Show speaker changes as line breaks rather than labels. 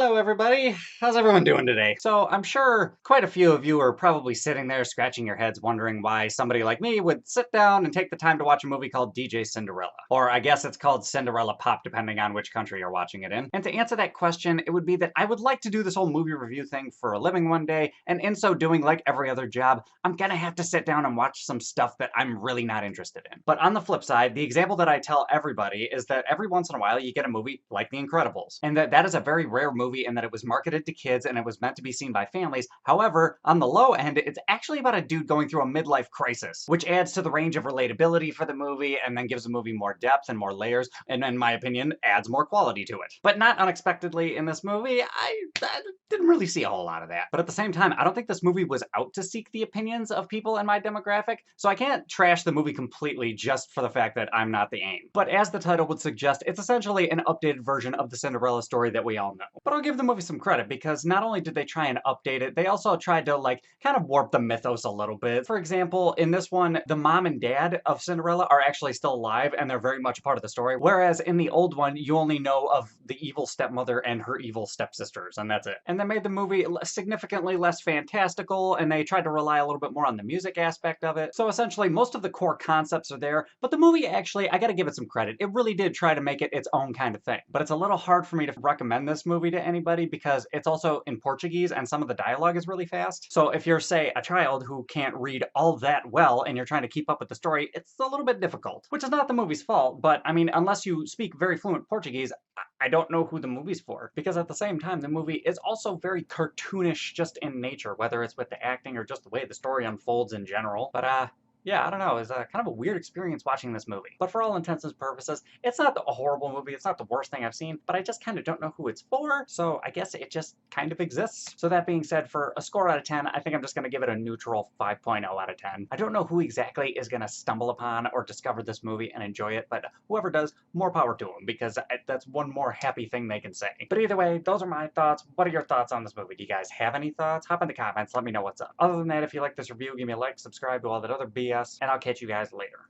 Hello, everybody. How's everyone doing today? So, I'm sure quite a few of you are probably sitting there scratching your heads wondering why somebody like me would sit down and take the time to watch a movie called DJ Cinderella. Or I guess it's called Cinderella Pop, depending on which country you're watching it in. And to answer that question, it would be that I would like to do this whole movie review thing for a living one day, and in so doing, like every other job, I'm gonna have to sit down and watch some stuff that I'm really not interested in. But on the flip side, the example that I tell everybody is that every once in a while you get a movie like The Incredibles, and that is a very rare movie in that it was marketed to kids and it was meant to be seen by families. However, on the low end, it's actually about a dude going through a midlife crisis, which adds to the range of relatability for the movie and then gives the movie more depth and more layers, and in my opinion, adds more quality to it. But not unexpectedly in this movie, I didn't really see a whole lot of that. But at the same time, I don't think this movie was out to seek the opinions of people in my demographic, so I can't trash the movie completely just for the fact that I'm not the aim. But as the title would suggest, it's essentially an updated version of the Cinderella story that we all know. But I'll give the movie some credit because not only did they try and update it, they also tried to kind of warp the mythos a little bit. For example, in this one, the mom and dad of Cinderella are actually still alive and they're very much a part of the story. Whereas in the old one, you only know of the evil stepmother and her evil stepsisters, and that's it. And they made the movie significantly less fantastical, and they tried to rely a little bit more on the music aspect of it. So essentially, most of the core concepts are there, but the movie actually, I gotta give it some credit. It really did try to make it its own kind of thing. But it's a little hard for me to recommend this movie to anybody because it's also in Portuguese and some of the dialogue is really fast. So if you're, say, a child who can't read all that well and you're trying to keep up with the story, it's a little bit difficult. Which is not the movie's fault, but I mean, unless you speak very fluent Portuguese, I don't know who the movie's for. Because at the same time, the movie is also very cartoonish just in nature, whether it's with the acting or just the way the story unfolds in general. But yeah, I don't know. It's kind of a weird experience watching this movie. But for all intents and purposes, it's not a horrible movie. It's not the worst thing I've seen, but I just kind of don't know who it's for. So I guess it just kind of exists. So that being said, for a score out of 10, I think I'm just going to give it a neutral 5.0 out of 10. I don't know who exactly is going to stumble upon or discover this movie and enjoy it, but whoever does, more power to them, because that's one more happy thing they can say. But either way, those are my thoughts. What are your thoughts on this movie? Do you guys have any thoughts? Hop in the comments. Let me know what's up. Other than that, if you like this review, give me a like, subscribe to all that other BS, and I'll catch you guys later.